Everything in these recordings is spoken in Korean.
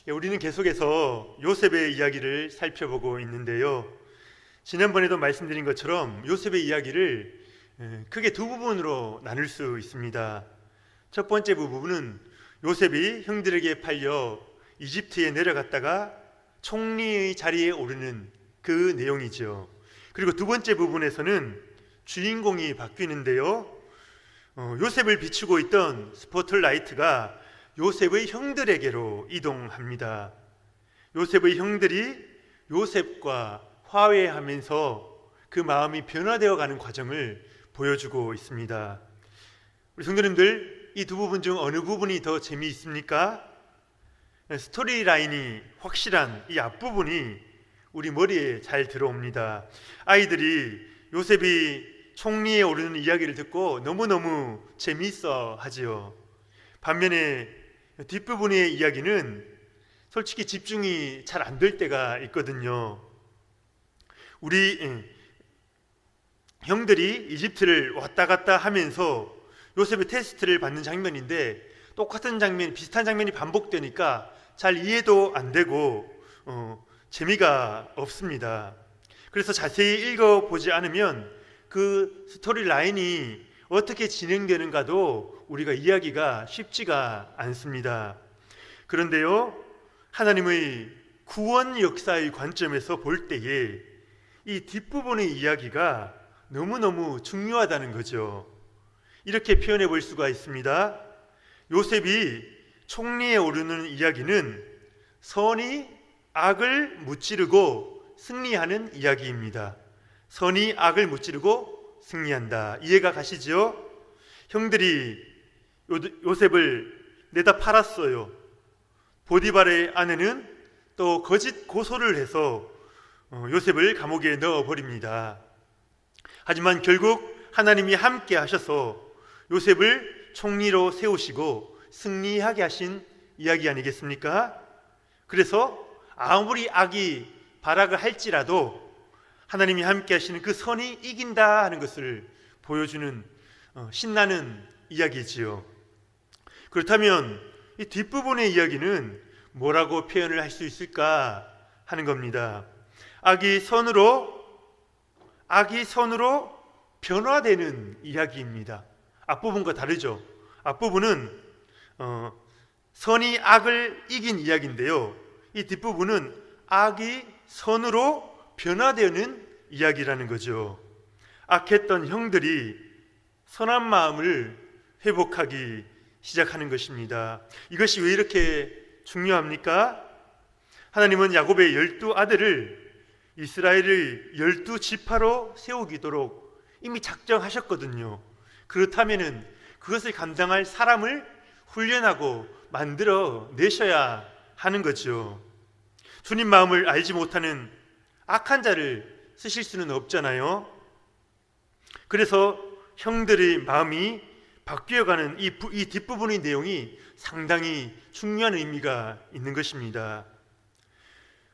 우리는 계속해서 요셉의 이야기를 살펴보고 있는데요. 지난번에도 말씀드린 것처럼 요셉의 이야기를 크게 두 부분으로 나눌 수 있습니다. 첫 번째 부분은 요셉이 형들에게 팔려 이집트에 내려갔다가 총리의 자리에 오르는 그 내용이죠. 그리고 두 번째 부분에서는 주인공이 바뀌는데요. 요셉을 비추고 있던 스포트라이트가 요셉의 형들에게로 이동합니다. 요셉의 형들이 요셉과 화해하면서 그 마음이 변화되어 가는 과정을 보여주고 있습니다. 우리 성도님들, 이 두 부분 중 어느 부분이 더 재미있습니까? 스토리 라인이 확실한 이 앞부분이 우리 머리에 잘 들어옵니다. 아이들이 요셉이 총리에 오르는 이야기를 듣고 너무너무 재미있어 하지요. 반면에 뒷부분의 이야기는 솔직히 집중이 잘 안 될 때가 있거든요. 우리 형들이 이집트를 왔다 갔다 하면서 요셉의 테스트를 받는 장면인데 똑같은 장면, 비슷한 장면이 반복되니까 잘 이해도 안 되고 재미가 없습니다. 그래서 자세히 읽어보지 않으면 그 스토리 라인이 어떻게 진행되는가도 우리가 이해하기가 쉽지가 않습니다. 그런데요, 하나님의 구원 역사의 관점에서 볼 때에 이 뒷부분의 이야기가 너무너무 중요하다는 거죠. 이렇게 표현해 볼 수가 있습니다. 요셉이 총리에 오르는 이야기는 선이 악을 무찌르고 승리하는 이야기입니다. 선이 악을 무찌르고 승리한다. 이해가 가시죠? 형들이 요셉을 내다 팔았어요. 보디발의 아내는 또 거짓 고소를 해서 요셉을 감옥에 넣어버립니다. 하지만 결국 하나님이 함께 하셔서 요셉을 총리로 세우시고 승리하게 하신 이야기 아니겠습니까? 그래서 아무리 악이 발악을 할지라도 하나님이 함께 하시는 그 선이 이긴다 하는 것을 보여주는 신나는 이야기지요. 그렇다면 이 뒷부분의 이야기는 뭐라고 표현을 할 수 있을까 하는 겁니다. 악이 선으로 변화되는 이야기입니다. 앞부분과 다르죠. 앞부분은 선이 악을 이긴 이야기인데요. 이 뒷부분은 악이 선으로 변화되는 이야기라는 거죠. 악했던 형들이 선한 마음을 회복하기 시작하는 것입니다. 이것이 왜 이렇게 중요합니까? 하나님은 야곱의 12아들을 이스라엘의 12지파로 세우기도록 이미 작정하셨거든요. 그렇다면 그것을 감당할 사람을 훈련하고 만들어 내셔야 하는 거죠. 주님 마음을 알지 못하는 악한 자를 쓰실 수는 없잖아요. 그래서 형들의 마음이 바뀌어가는 이 뒷부분의 내용이 상당히 중요한 의미가 있는 것입니다.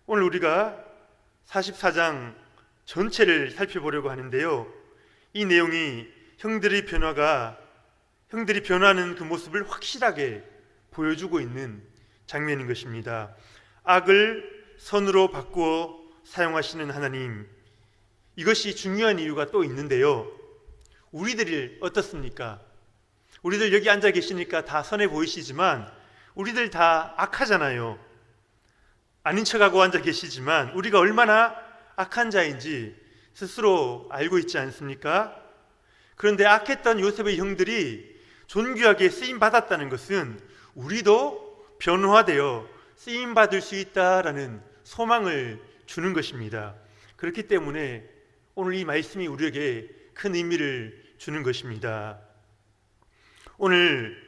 오늘 우리가 44장 전체를 살펴보려고 하는데요. 이 내용이 형들이 변화하는 그 모습을 확실하게 보여주고 있는 장면인 것입니다. 악을 선으로 바꾸어 사용하시는 하나님, 이것이 중요한 이유가 또 있는데요. 우리들이 어떻습니까? 우리들 여기 앉아 계시니까 다 선해 보이시지만 우리들 다 악하잖아요. 아닌 척하고 앉아 계시지만 우리가 얼마나 악한 자인지 스스로 알고 있지 않습니까? 그런데 악했던 요셉의 형들이 존귀하게 쓰임받았다는 것은 우리도 변화되어 쓰임받을 수 있다라는 소망을 주는 것입니다. 그렇기 때문에 오늘 이 말씀이 우리에게 큰 의미를 주는 것입니다. 오늘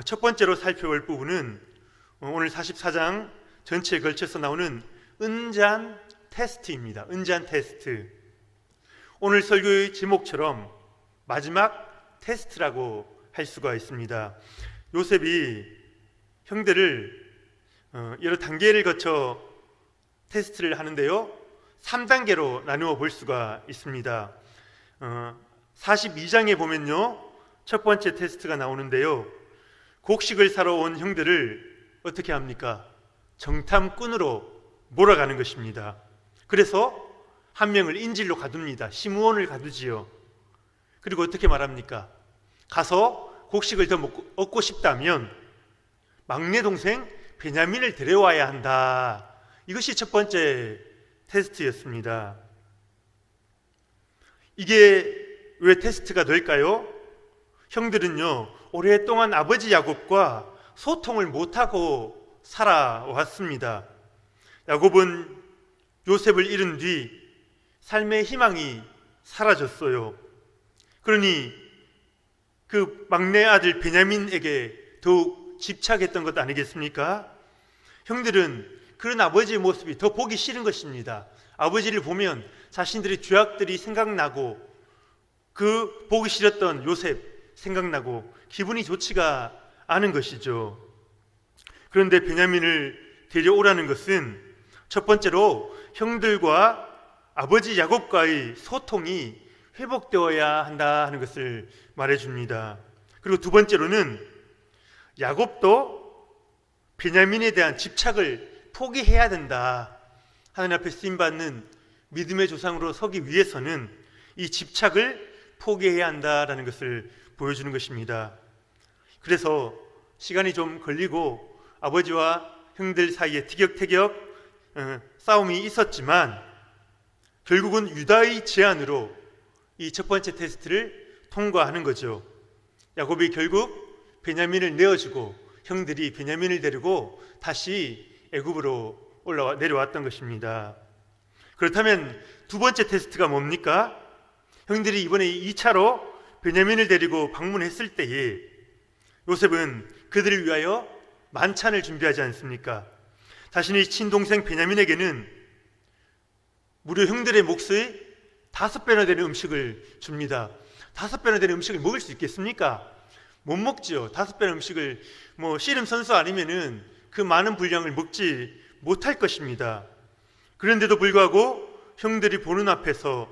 첫 번째로 살펴볼 부분은 오늘 44장 전체에 걸쳐서 나오는 은잔 테스트입니다. 은잔 테스트. 오늘 설교의 제목처럼 마지막 테스트라고 할 수가 있습니다. 요셉이 형들을 여러 단계를 거쳐 테스트를 하는데요, 3단계로 나누어 볼 수가 있습니다. 42장에 보면요, 첫 번째 테스트가 나오는데요, 곡식을 사러 온 형들을 어떻게 합니까? 정탐꾼으로 몰아가는 것입니다. 그래서 한 명을 인질로 가둡니다. 시므온을 가두지요. 그리고 어떻게 말합니까? 가서 곡식을 더 얻고 싶다면 막내 동생 베냐민을 데려와야 한다. 이것이 첫 번째 테스트였습니다. 이게 왜 테스트가 될까요? 형들은요, 오랫동안 아버지 야곱과 소통을 못하고 살아왔습니다. 야곱은 요셉을 잃은 뒤 삶의 희망이 사라졌어요. 그러니 그 막내 아들 베냐민에게 더욱 집착했던 것 아니겠습니까? 형들은 그런 아버지의 모습이 더 보기 싫은 것입니다. 아버지를 보면 자신들의 죄악들이 생각나고 그 보기 싫었던 요셉 생각나고 기분이 좋지가 않은 것이죠. 그런데 베냐민을 데려오라는 것은 첫 번째로 형들과 아버지 야곱과의 소통이 회복되어야 한다 하는 것을 말해줍니다. 그리고 두 번째로는 야곱도 베냐민에 대한 집착을 포기해야 된다. 하나님 앞에 쓰임받는 믿음의 조상으로 서기 위해서는 이 집착을 포기해야 한다라는 것을 보여주는 것입니다. 그래서 시간이 좀 걸리고 아버지와 형들 사이에 티격태격 싸움이 있었지만 결국은 유다의 제안으로 이 첫 번째 테스트를 통과하는 거죠. 야곱이 결국 베냐민을 내어주고 형들이 베냐민을 데리고 다시 애굽으로 내려왔던 것입니다. 그렇다면 두 번째 테스트가 뭡니까? 형들이 이번에 2차로 베냐민을 데리고 방문했을 때에 요셉은 그들을 위하여 만찬을 준비하지 않습니까? 자신의 친동생 베냐민에게는 무려 형들의 몫의 5배나 되는 음식을 줍니다. 5배나 되는 음식을 먹을 수 있겠습니까? 못 먹지요. 5배나 음식을 씨름 선수 아니면은 그 많은 분량을 먹지 못할 것입니다. 그런데도 불구하고 형들이 보는 앞에서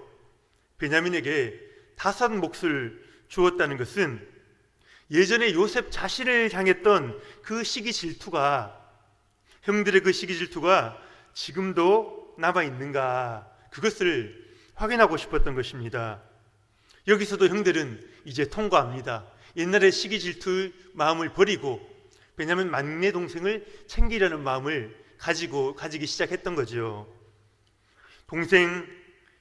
베냐민에게 5 몫을 주었다는 것은 예전에 요셉 자신을 향했던 그 시기 질투가, 형들의 그 시기 질투가 지금도 남아 있는가, 그것을 확인하고 싶었던 것입니다. 여기서도 형들은 이제 통과합니다. 옛날의 시기 질투의 마음을 버리고 베냐민 막내 동생을 챙기려는 마음을 가지기 시작했던 거죠. 동생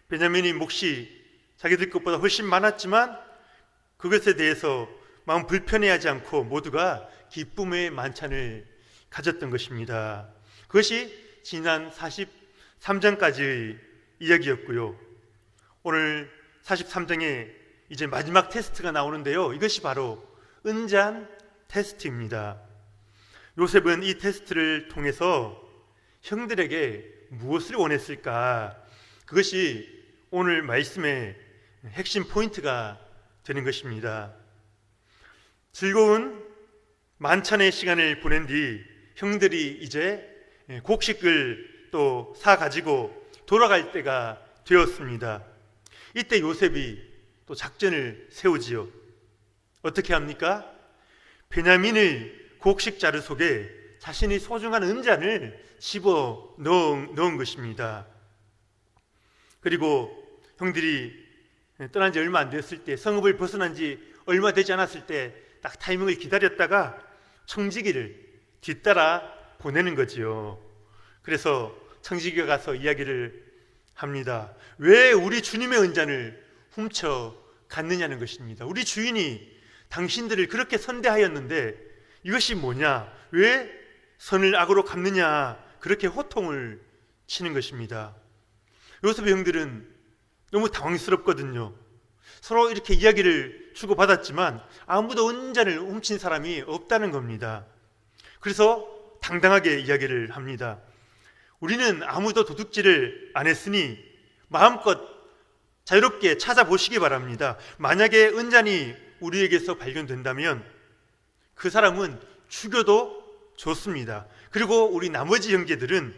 베냐민의 몫이 자기들 것보다 훨씬 많았지만 그것에 대해서 마음 불편해하지 않고 모두가 기쁨의 만찬을 가졌던 것입니다. 그것이 지난 43장까지의 이야기였고요. 오늘 43장에 이제 마지막 테스트가 나오는데요. 이것이 바로 은잔 테스트입니다. 요셉은 이 테스트를 통해서 형들에게 무엇을 원했을까? 그것이 오늘 말씀의 핵심 포인트가 되는 것입니다. 즐거운 만찬의 시간을 보낸 뒤 형들이 이제 곡식을 또 사가지고 돌아갈 때가 되었습니다. 이때 요셉이 또 작전을 세우지요. 어떻게 합니까? 베냐민의 곡식 자루 속에 자신의 소중한 은잔을 집어 넣은 것입니다. 그리고 형들이 떠난 지 얼마 안 됐을 때, 성읍을 벗어난 지 얼마 되지 않았을 때 딱 타이밍을 기다렸다가 청지기를 뒤따라 보내는 거지요. 그래서 청지기가 가서 이야기를 합니다. 왜 우리 주님의 은잔을 훔쳐 갔느냐는 것입니다. 우리 주인이 당신들을 그렇게 선대하였는데 이것이 뭐냐? 왜 선을 악으로 갚느냐? 그렇게 호통을 치는 것입니다. 요셉의 형들은 너무 당황스럽거든요. 서로 이렇게 이야기를 주고받았지만 아무도 은잔을 훔친 사람이 없다는 겁니다. 그래서 당당하게 이야기를 합니다. 우리는 아무도 도둑질을 안 했으니 마음껏 자유롭게 찾아보시기 바랍니다. 만약에 은잔이 우리에게서 발견된다면 그 사람은 죽여도 좋습니다. 그리고 우리 나머지 형제들은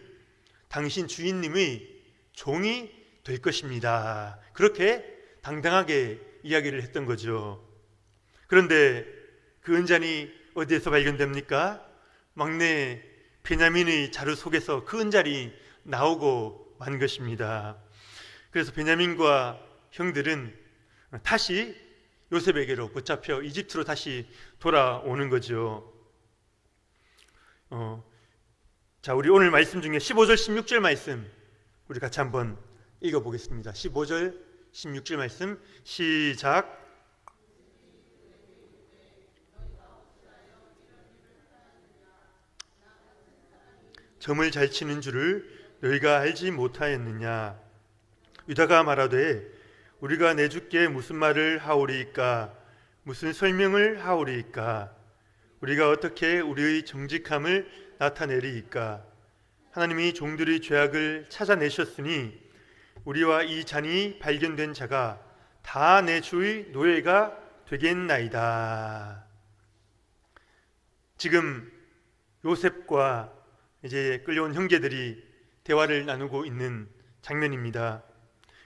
당신 주인님의 종이 될 것입니다. 그렇게 당당하게 이야기를 했던 거죠. 그런데 그 은잔이 어디에서 발견됩니까? 막내 베냐민의 자루 속에서 그 은잔이 나오고 만 것입니다. 그래서 베냐민과 형들은 다시 요셉에게로 붙잡혀 이집트로 다시 돌아오는 거죠. 자, 우리 오늘 말씀 중에 15절 16절 말씀 우리 같이 한번 읽어보겠습니다. 15절 16절 말씀 시작. 점을 잘 치는 줄을 너희가 알지 못하였느냐. 유다가 말하되 우리가 내 주께 무슨 말을 하오리이까, 무슨 설명을 하오리이까, 우리가 어떻게 우리의 정직함을 나타내리이까. 하나님이 종들의 죄악을 찾아내셨으니 우리와 이 잔이 발견된 자가 다 내 주의 노예가 되겠나이다. 지금 요셉과 이제 끌려온 형제들이 대화를 나누고 있는 장면입니다.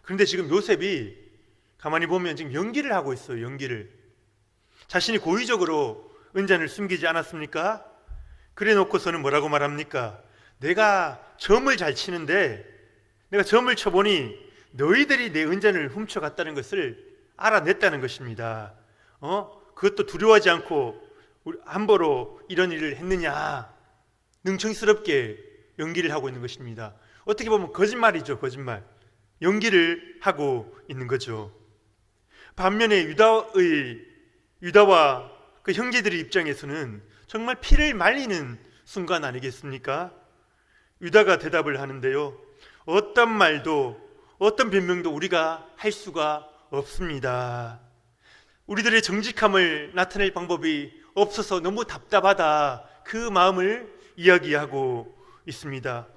그런데 지금 요셉이 가만히 보면 지금 연기를 하고 있어요. 연기를. 자신이 고의적으로 은잔을 숨기지 않았습니까? 그래 놓고서는 뭐라고 말합니까? 내가 점을 잘 치는데 내가 점을 쳐보니 너희들이 내 은잔을 훔쳐갔다는 것을 알아냈다는 것입니다. 그것도 두려워하지 않고 함부로 이런 일을 했느냐, 능청스럽게 연기를 하고 있는 것입니다. 어떻게 보면 거짓말이죠. 거짓말. 연기를 하고 있는 거죠. 반면에 유다와 그 형제들의 입장에서는 정말 피를 말리는 순간 아니겠습니까? 유다가 대답을 하는데요, 어떤 말도 어떤 변명도 우리가 할 수가 없습니다. 우리들의 정직함을 나타낼 방법이 없어서 너무 답답하다, 그 마음을 이야기하고 있습니다.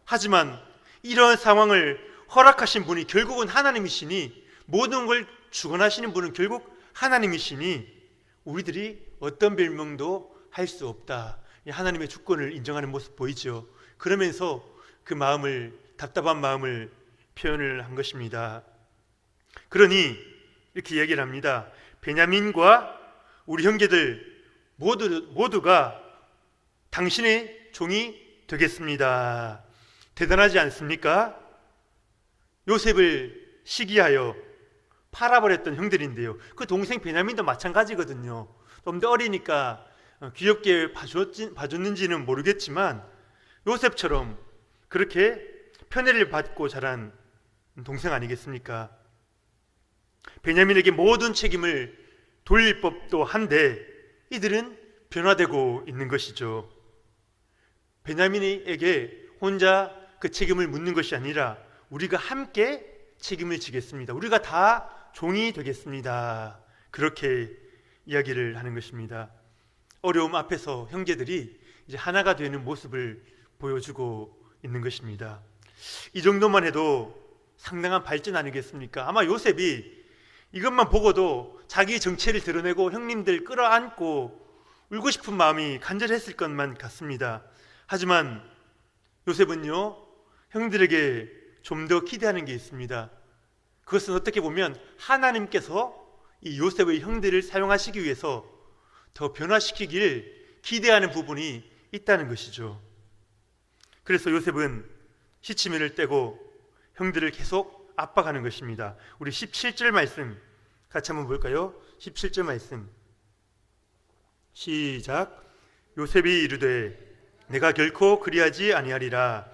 하지만 이런 상황을 허락하신 분이 결국은 하나님이시니, 모든 걸 주관하시는 분은 결국 하나님이시니 우리들이 어떤 변명도 할 수 없다, 하나님의 주권을 인정하는 모습 보이죠. 그러면서 그 마음을, 답답한 마음을 표현을 한 것입니다. 그러니 이렇게 얘기를 합니다. 베냐민과 우리 형제들 모두가 당신의 종이 되겠습니다. 대단하지 않습니까? 요셉을 시기하여 팔아버렸던 형들인데요, 그 동생 베냐민도 마찬가지거든요. 좀 더 어리니까 귀엽게 봐줬는지는 모르겠지만 요셉처럼 그렇게 편애를 받고 자란 동생 아니겠습니까? 베냐민에게 모든 책임을 돌릴 법도 한데 이들은 변화되고 있는 것이죠. 베냐민에게 혼자 그 책임을 묻는 것이 아니라 우리가 함께 책임을 지겠습니다. 우리가 다 종이 되겠습니다. 그렇게 이야기를 하는 것입니다. 어려움 앞에서 형제들이 이제 하나가 되는 모습을 보여주고 있는 것입니다. 이 정도만 해도 상당한 발전 아니겠습니까? 아마 요셉이 이것만 보고도 자기 정체를 드러내고 형님들 끌어안고 울고 싶은 마음이 간절했을 것만 같습니다. 하지만 요셉은요, 형들에게 좀 더 기대하는 게 있습니다. 그것은 어떻게 보면 하나님께서 이 요셉의 형들을 사용하시기 위해서 더 변화시키길 기대하는 부분이 있다는 것이죠. 그래서 요셉은 시치미를 떼고 형들을 계속 압박하는 것입니다. 우리 17절 말씀 같이 한번 볼까요? 17절 말씀 시작. 요셉이 이르되 내가 결코 그리하지 아니하리라.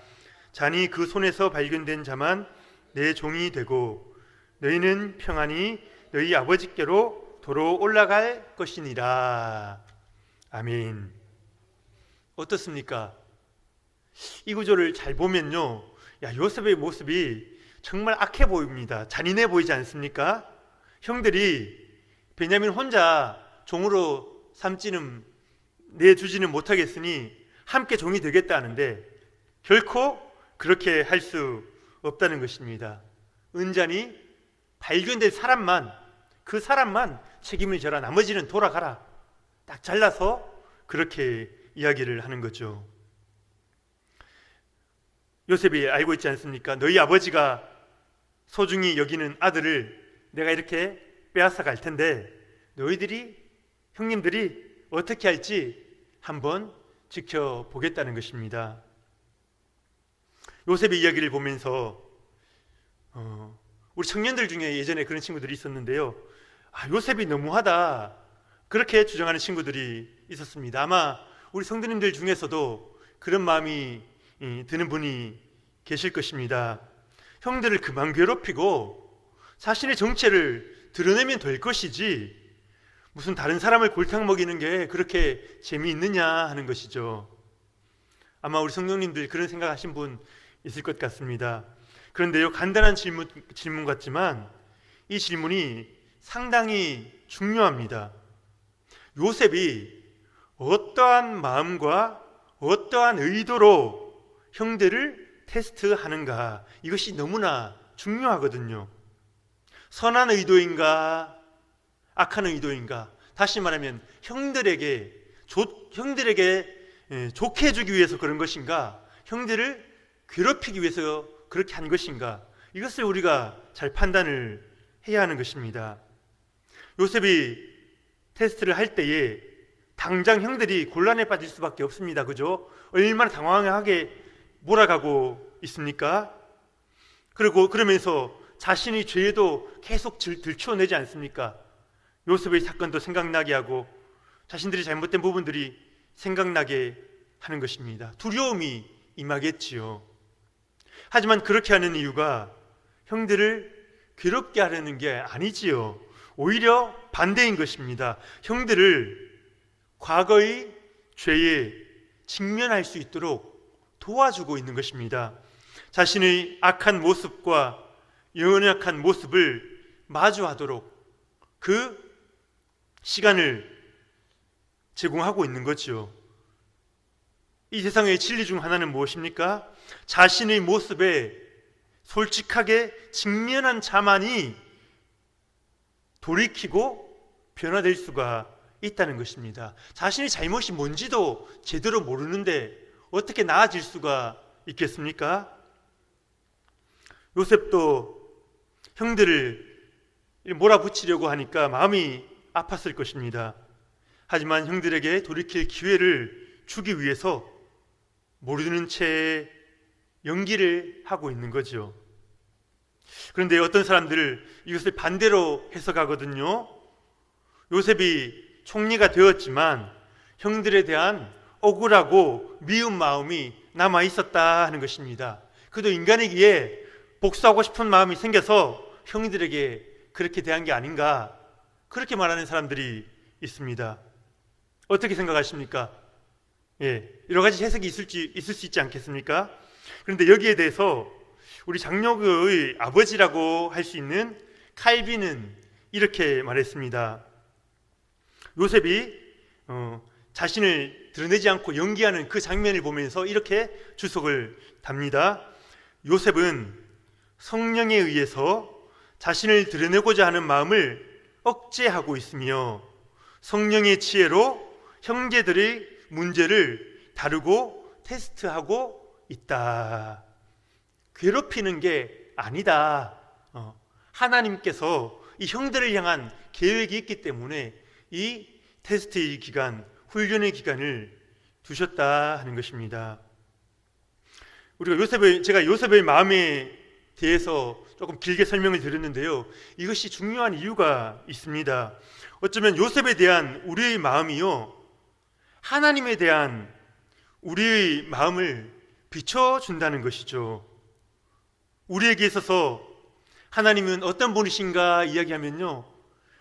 잔이 그 손에서 발견된 자만 내 종이 되고 너희는 평안히 너희 아버지께로 도로 올라갈 것이니라. 아멘. 어떻습니까? 이 구조를 잘 보면요, 요셉의 모습이 정말 악해 보입니다. 잔인해 보이지 않습니까? 형들이 베냐민 혼자 종으로 내주지는 못하겠으니 함께 종이 되겠다 하는데 결코 그렇게 할 수 없다는 것입니다. 은잔이 발견된 그 사람만 책임을 져라, 나머지는 돌아가라, 딱 잘라서 그렇게 이야기를 하는 거죠. 요셉이 알고 있지 않습니까? 너희 아버지가 소중히 여기는 아들을 내가 이렇게 빼앗아 갈 텐데 너희들이, 형님들이 어떻게 할지 한번 지켜보겠다는 것입니다. 요셉의 이야기를 보면서 우리 청년들 중에 예전에 그런 친구들이 있었는데요. 요셉이 너무하다, 그렇게 주장하는 친구들이 있었습니다. 아마 우리 성도님들 중에서도 그런 마음이 드는 분이 계실 것입니다. 형들을 그만 괴롭히고 자신의 정체를 드러내면 될 것이지 무슨 다른 사람을 골탕 먹이는 게 그렇게 재미있느냐 하는 것이죠. 아마 우리 성도님들 그런 생각하신 분 있을 것 같습니다. 그런데요, 간단한 질문 같지만 이 질문이 상당히 중요합니다. 요셉이 어떠한 마음과 어떠한 의도로 형들을 테스트하는가, 이것이 너무나 중요하거든요. 선한 의도인가 악한 의도인가, 다시 말하면 형들에게 좋게 해주기 위해서 그런 것인가, 형들을 괴롭히기 위해서 그렇게 한 것인가, 이것을 우리가 잘 판단을 해야 하는 것입니다. 요셉이 테스트를 할 때에 당장 형들이 곤란에 빠질 수밖에 없습니다. 그죠? 얼마나 당황하게 몰아가고 있습니까? 그리고 그러면서 자신의 죄도 계속 들춰내지 않습니까? 요셉의 사건도 생각나게 하고 자신들이 잘못된 부분들이 생각나게 하는 것입니다. 두려움이 임하겠지요. 하지만 그렇게 하는 이유가 형들을 괴롭게 하려는 게 아니지요. 오히려 반대인 것입니다. 형들을 과거의 죄에 직면할 수 있도록 도와주고 있는 것입니다. 자신의 악한 모습과 연약한 모습을 마주하도록 그 시간을 제공하고 있는 거죠. 이 세상의 진리 중 하나는 무엇입니까? 자신의 모습에 솔직하게 직면한 자만이 돌이키고 변화될 수가 있다는 것입니다. 자신의 잘못이 뭔지도 제대로 모르는데 어떻게 나아질 수가 있겠습니까? 요셉도 형들을 몰아붙이려고 하니까 마음이 아팠을 것입니다. 하지만 형들에게 돌이킬 기회를 주기 위해서 모르는 채 연기를 하고 있는 거죠. 그런데 어떤 사람들은 이것을 반대로 해석하거든요. 요셉이 총리가 되었지만 형들에 대한 억울하고 미운 마음이 남아 있었다 하는 것입니다. 그도 인간이기에 복수하고 싶은 마음이 생겨서 형들에게 그렇게 대한 게 아닌가, 그렇게 말하는 사람들이 있습니다. 어떻게 생각하십니까? 여러 가지 해석이 있을 수 있지 않겠습니까? 그런데 여기에 대해서 우리 장로교의 아버지라고 할 수 있는 칼빈은 이렇게 말했습니다. 요셉이 자신을 드러내지 않고 연기하는 그 장면을 보면서 이렇게 주석을 답니다. 요셉은 성령에 의해서 자신을 드러내고자 하는 마음을 억제하고 있으며 성령의 지혜로 형제들의 문제를 다루고 테스트하고 있다. 괴롭히는 게 아니다. 하나님께서 이 형들을 향한 계획이 있기 때문에 이 테스트의 기간, 훈련의 기간을 두셨다 하는 것입니다. 제가 요셉의 마음에 대해서 조금 길게 설명을 드렸는데요, 이것이 중요한 이유가 있습니다. 어쩌면 요셉에 대한 우리의 마음이요, 하나님에 대한 우리의 마음을 비춰준다는 것이죠. 우리에게 있어서 하나님은 어떤 분이신가 이야기하면요,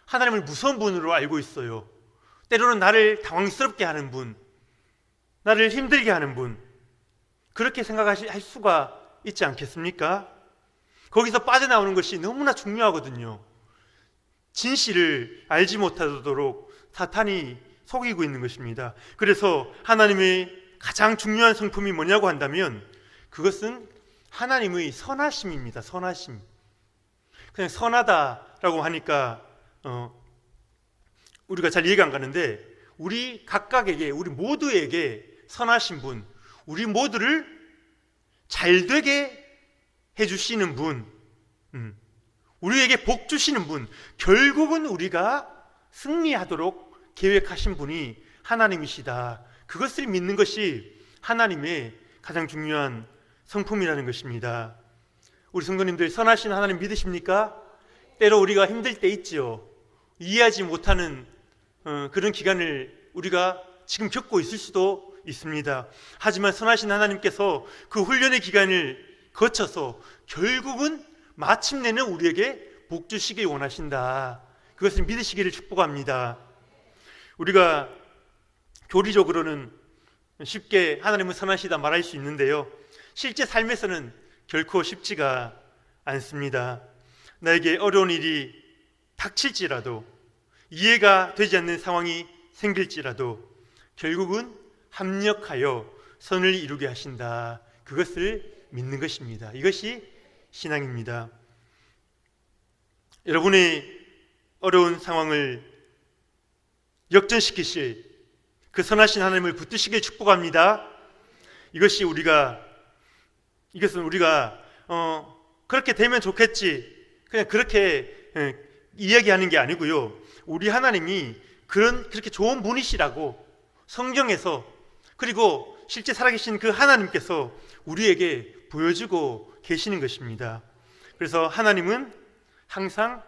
하나님을 무서운 분으로 알고 있어요. 때로는 나를 당황스럽게 하는 분, 나를 힘들게 하는 분, 그렇게 생각할 수가 있지 않겠습니까? 거기서 빠져나오는 것이 너무나 중요하거든요. 진실을 알지 못하도록 사탄이 속이고 있는 것입니다. 그래서 하나님의 가장 중요한 성품이 뭐냐고 한다면 그것은 하나님의 선하심입니다. 선하심. 그냥 선하다라고 하니까 우리가 잘 이해가 안 가는데, 우리 각각에게, 우리 모두에게 선하신 분, 우리 모두를 잘되게 해주시는 분, 우리에게 복 주시는 분, 결국은 우리가 승리하도록 계획하신 분이 하나님이시다. 그것을 믿는 것이 하나님의 가장 중요한 성품이라는 것입니다. 우리 성도님들 선하신 하나님 믿으십니까? 때로 우리가 힘들 때 있지요. 이해하지 못하는 그런 기간을 우리가 지금 겪고 있을 수도 있습니다. 하지만 선하신 하나님께서 그 훈련의 기간을 거쳐서 결국은 마침내는 우리에게 복 주시길 원하신다. 그것을 믿으시기를 축복합니다. 우리가 교리적으로는 쉽게 하나님은 선하시다 말할 수 있는데요, 실제 삶에서는 결코 쉽지가 않습니다. 나에게 어려운 일이 닥칠지라도, 이해가 되지 않는 상황이 생길지라도 결국은 합력하여 선을 이루게 하신다. 그것을 믿는 것입니다. 이것이 신앙입니다. 여러분의 어려운 상황을 역전시키실 그 선하신 하나님을 붙드시길 축복합니다. 이것은 우리가 그렇게 되면 좋겠지, 그냥 그렇게 이야기하는 게 아니고요, 우리 하나님이 그렇게 좋은 분이시라고 성경에서, 그리고 실제 살아계신 그 하나님께서 우리에게 보여주고 계시는 것입니다. 그래서 하나님은 항상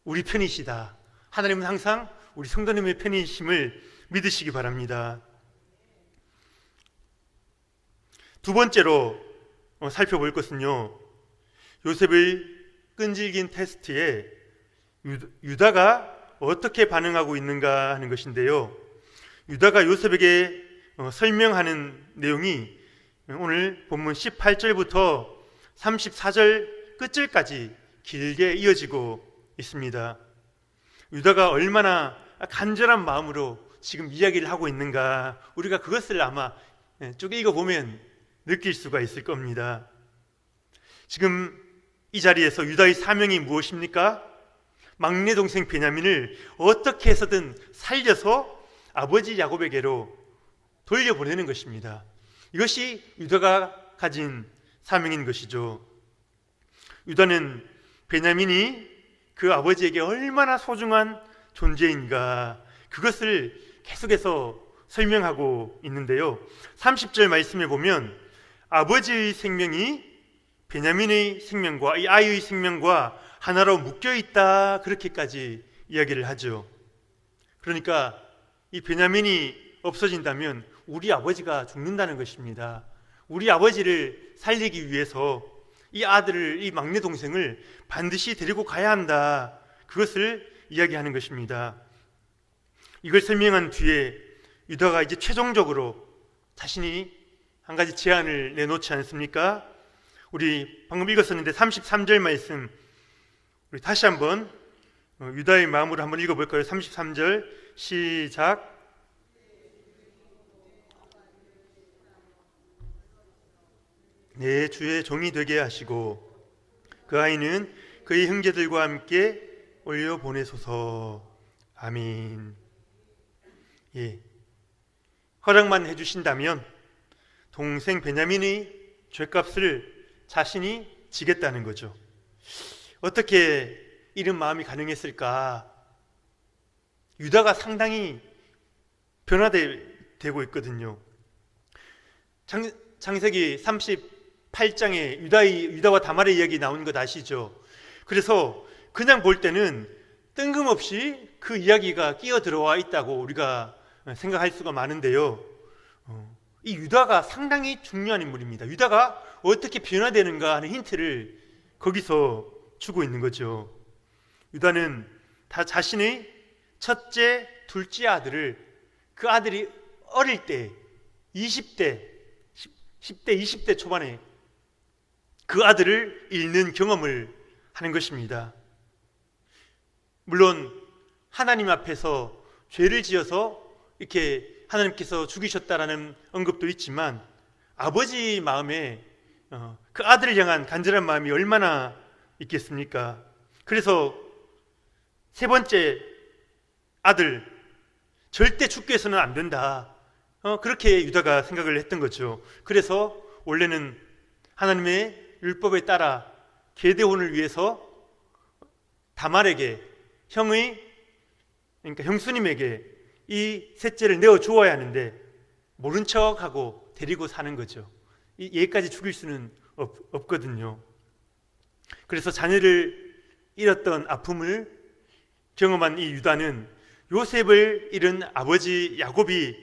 우리 편이시다. 하나님은 항상 우리 성도님의 편이심을 믿으시기 바랍니다. 두 번째로 살펴볼 것은요, 요셉의 끈질긴 테스트에 유다가 어떻게 반응하고 있는가 하는 것인데요, 유다가 요셉에게 설명하는 내용이 오늘 본문 18절부터 34절 끝절까지 길게 이어지고 있습니다. 유다가 얼마나 간절한 마음으로 지금 이야기를 하고 있는가, 우리가 그것을 아마 쭉 읽어보면 느낄 수가 있을 겁니다. 지금 이 자리에서 유다의 사명이 무엇입니까? 막내 동생 베냐민을 어떻게 해서든 살려서 아버지 야곱에게로 돌려보내는 것입니다. 이것이 유다가 가진 사명인 것이죠. 유다는 베냐민이 그 아버지에게 얼마나 소중한 존재인가, 그것을 계속해서 설명하고 있는데요, 30절 말씀에 보면 아버지의 생명이 베냐민의 생명과 이 아이의 생명과 하나로 묶여있다, 그렇게까지 이야기를 하죠. 그러니까 이 베냐민이 없어진다면 우리 아버지가 죽는다는 것입니다. 우리 아버지를 살리기 위해서 이 아들을, 이 막내 동생을 반드시 데리고 가야 한다, 그것을 이야기하는 것입니다. 이걸 설명한 뒤에 유다가 이제 최종적으로 자신이 한 가지 제안을 내놓지 않습니까? 우리 방금 읽었었는데 33절 말씀 우리 다시 한번 유다의 마음으로 한번 읽어볼까요? 33절 시작. 내 주의 종이 되게 하시고 그 아이는 그의 형제들과 함께 올려 보내소서. 아멘. 예. 허락만 해주신다면 동생 베냐민의 죗값을 자신이 지겠다는 거죠. 어떻게 이런 마음이 가능했을까? 유다가 변화되고 있거든요. 창세기 38장에 유다와 다말의 이야기 나오는 것 아시죠? 그래서 그냥 볼 때는 뜬금없이 그 이야기가 끼어 들어와 있다고 우리가 생각할 수가 많은데요, 이 유다가 상당히 중요한 인물입니다. 유다가 어떻게 변화되는가 하는 힌트를 거기서 주고 있는 거죠. 유다는 다 자신의 첫째, 둘째 아들을, 그 아들이 어릴 때 20대, 10대, 20대 초반에 그 아들을 잃는 경험을 하는 것입니다. 물론 하나님 앞에서 죄를 지어서 이렇게 하나님께서 죽이셨다라는 언급도 있지만 아버지 마음에 그 아들을 향한 간절한 마음이 얼마나 있겠습니까? 그래서 세 번째 아들 절대 죽게 해서는 안 된다, 그렇게 유다가 생각을 했던 거죠. 그래서 원래는 하나님의 율법에 따라 게데온을 위해서 다말에게 그러니까 형수님에게 이 셋째를 내어 주어야 하는데 모른 척하고 데리고 사는 거죠. 얘까지 죽일 수는 없거든요. 그래서 자녀를 잃었던 아픔을 경험한 이 유다는 요셉을 잃은 아버지 야곱이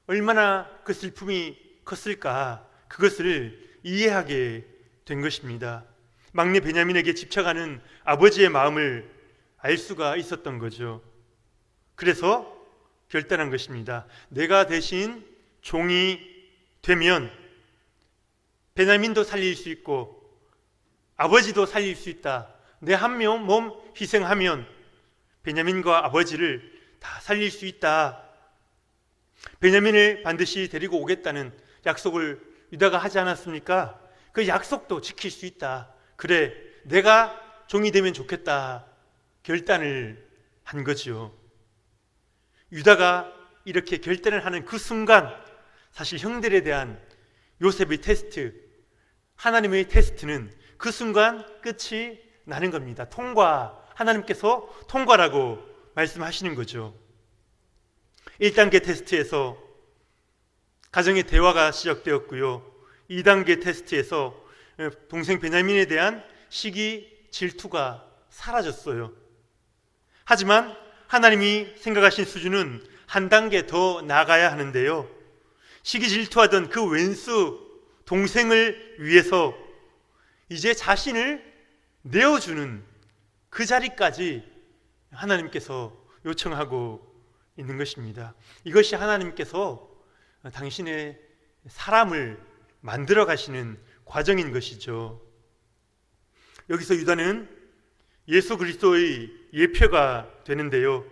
얼마나 그 슬픔이 컸을까, 그것을 이해하게 된 것입니다. 막내 베냐민에게 집착하는 아버지의 마음을 알 수가 있었던 거죠. 그래서 결단한 것입니다. 내가 대신 종이 되면 베냐민도 살릴 수 있고 아버지도 살릴 수 있다. 내 한 명 몸 희생하면 베냐민과 아버지를 다 살릴 수 있다. 베냐민을 반드시 데리고 오겠다는 약속을 유다가 하지 않았습니까? 그 약속도 지킬 수 있다. 그래, 내가 종이 되면 좋겠다. 결단을 한 거지요. 유다가 이렇게 결단을 하는 그 순간, 사실 형들에 대한 요셉의 테스트, 하나님의 테스트는 그 순간 끝이 나는 겁니다. 하나님께서 통과라고 말씀하시는 거죠. 1단계 테스트에서 가정의 대화가 시작되었고요. 2단계 테스트에서 동생 베냐민에 대한 시기, 질투가 사라졌어요. 하지만 하나님이 생각하신 수준은 한 단계 더 나아가야 하는데요. 시기 질투하던 그 왼수 동생을 위해서 이제 자신을 내어주는 그 자리까지 하나님께서 요청하고 있는 것입니다. 이것이 하나님께서 당신의 사람을 만들어 가시는 과정인 것이죠. 여기서 유다는 예수 그리스도의 예표가 되는데요.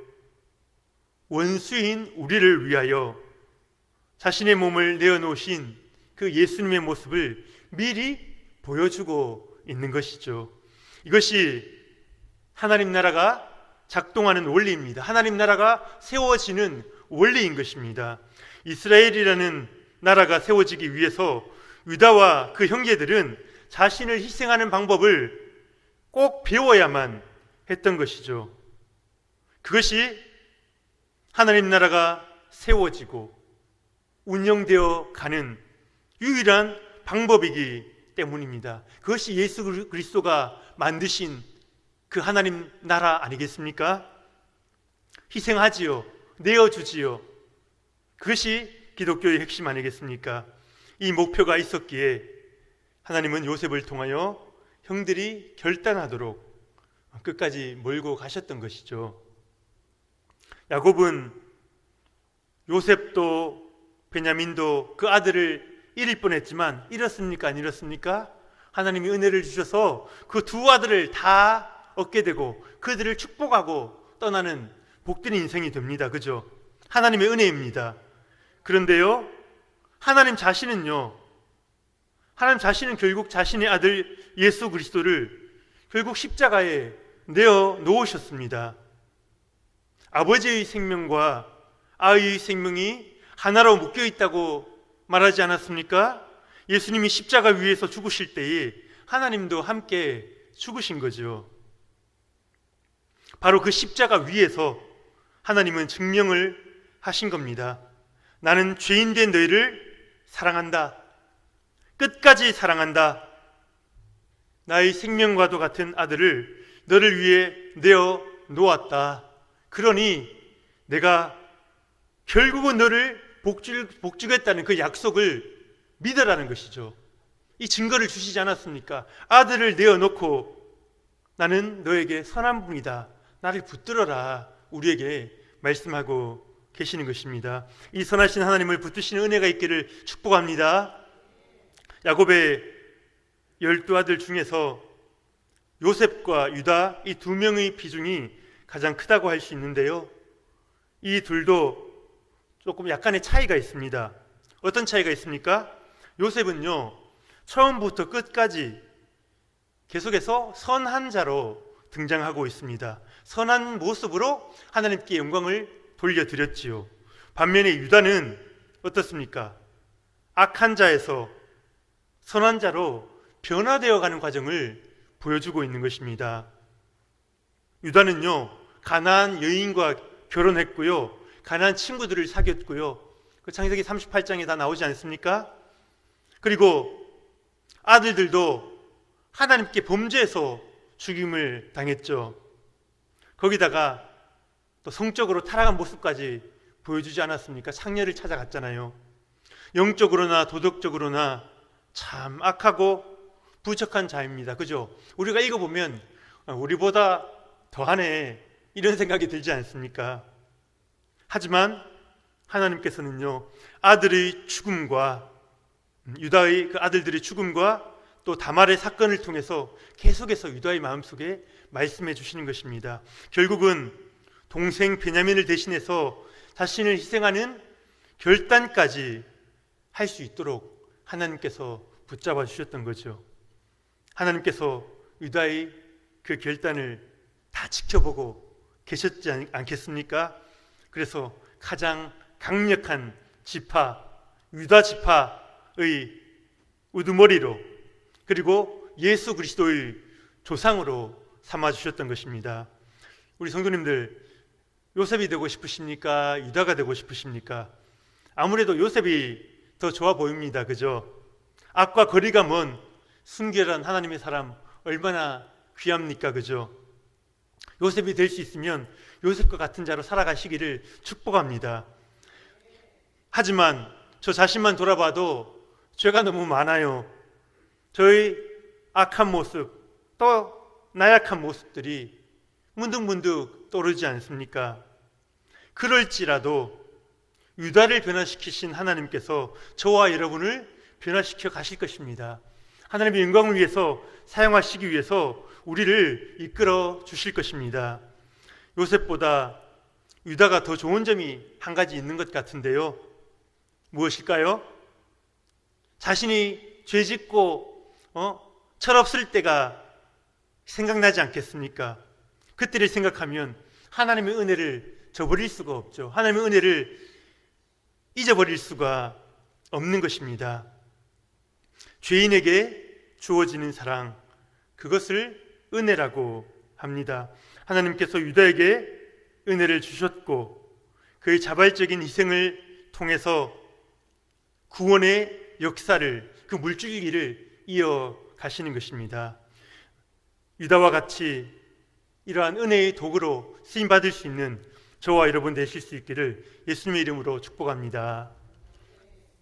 원수인 우리를 위하여 자신의 몸을 내어놓으신 그 예수님의 모습을 미리 보여주고 있는 것이죠. 이것이 하나님 나라가 작동하는 원리입니다. 하나님 나라가 세워지는 원리인 것입니다. 이스라엘이라는 나라가 세워지기 위해서 유다와 그 형제들은 자신을 희생하는 방법을 꼭 배워야만 했던 것이죠. 그것이 하나님 나라가 세워지고 운영되어 가는 유일한 방법이기 때문입니다. 그것이 예수 그리스도가 만드신 그 하나님 나라 아니겠습니까? 희생하지요. 내어주지요. 그것이 기독교의 핵심 아니겠습니까? 이 목표가 있었기에 하나님은 요셉을 통하여 형들이 결단하도록 끝까지 몰고 가셨던 것이죠. 야곱은 요셉도 베냐민도 그 아들을 잃을 뻔했지만 잃었습니까? 안 잃었습니까? 하나님이 은혜를 주셔서 그 두 아들을 다 얻게 되고 그들을 축복하고 떠나는 복된 인생이 됩니다. 그죠? 하나님의 은혜입니다. 그런데요, 하나님 자신은 결국 자신의 아들 예수 그리스도를 결국 십자가에 내어 놓으셨습니다. 아버지의 생명과 아이의 생명이 하나로 묶여 있다고 말하지 않았습니까? 예수님이 십자가 위에서 죽으실 때에 하나님도 함께 죽으신 거죠. 바로 그 십자가 위에서 하나님은 증명을 하신 겁니다. 나는 죄인된 너희를 사랑한다. 끝까지 사랑한다. 나의 생명과도 같은 아들을 너를 위해 내어 놓았다. 그러니 내가 결국은 너를 복주겠다는 그 약속을 믿으라는 것이죠. 이 증거를 주시지 않았습니까? 아들을 내어놓고 나는 너에게 선한 분이다. 나를 붙들어라. 우리에게 말씀하고 계시는 것입니다. 이 선하신 하나님을 붙드시는 은혜가 있기를 축복합니다. 야곱의 12아들 중에서 요셉과 유다 이 두 명의 비중이 가장 크다고 할 수 있는데요. 이 둘도 조금 약간의 차이가 있습니다. 어떤 차이가 있습니까? 요셉은요, 처음부터 끝까지 계속해서 선한 자로 등장하고 있습니다. 선한 모습으로 하나님께 영광을 돌려드렸지요. 반면에 유다는 어떻습니까? 악한 자에서 선한 자로 변화되어 가는 과정을 보여주고 있는 것입니다. 유다는요, 가나안 여인과 결혼했고요, 가난한 친구들을 사귀었고요. 그 창세기 38장에 다 나오지 않습니까? 그리고 아들들도 하나님께 범죄해서 죽임을 당했죠. 거기다가 또 성적으로 타락한 모습까지 보여주지 않았습니까? 창녀를 찾아갔잖아요. 영적으로나 도덕적으로나 참 악하고 부족한 자입니다. 그죠? 우리가 읽어보면 우리보다 더하네 이런 생각이 들지 않습니까? 하지만 하나님께서는요, 아들의 죽음과 유다의 그 아들들의 죽음과 또 다말의 사건을 통해서 계속해서 유다의 마음속에 말씀해 주시는 것입니다. 결국은 동생 베냐민을 대신해서 자신을 희생하는 결단까지 할 수 있도록 하나님께서 붙잡아 주셨던 거죠. 하나님께서 유다의 그 결단을 다 지켜보고 계셨지 않겠습니까? 그래서 가장 강력한 지파, 유다 지파의 우두머리로, 그리고 예수 그리스도의 조상으로 삼아주셨던 것입니다. 우리 성도님들, 요셉이 되고 싶으십니까? 유다가 되고 싶으십니까? 아무래도 요셉이 더 좋아 보입니다. 그죠? 악과 거리가 먼 순결한 하나님의 사람 얼마나 귀합니까? 그죠? 요셉이 될 수 있으면 요셉과 같은 자로 살아가시기를 축복합니다. 하지만 저 자신만 돌아봐도 죄가 너무 많아요. 저의 악한 모습, 또 나약한 모습들이 문득문득 떠오르지 않습니까? 그럴지라도 유다를 변화시키신 하나님께서 저와 여러분을 변화시켜 가실 것입니다. 하나님의 영광을 위해서 사용하시기 위해서 우리를 이끌어 주실 것입니다. 요셉보다 유다가 더 좋은 점이 한 가지 있는 것 같은데요. 무엇일까요? 자신이 죄짓고 철없을 때가 생각나지 않겠습니까? 그때를 생각하면 하나님의 은혜를 저버릴 수가 없죠. 하나님의 은혜를 잊어버릴 수가 없는 것입니다. 죄인에게 주어지는 사랑, 그것을 은혜라고 합니다. 하나님께서 유다에게 은혜를 주셨고 그의 자발적인 희생을 통해서 구원의 역사를, 그 물줄기를 이어가시는 것입니다. 유다와 같이 이러한 은혜의 도구로 쓰임받을 수 있는 저와 여러분 되실 수 있기를 예수님의 이름으로 축복합니다.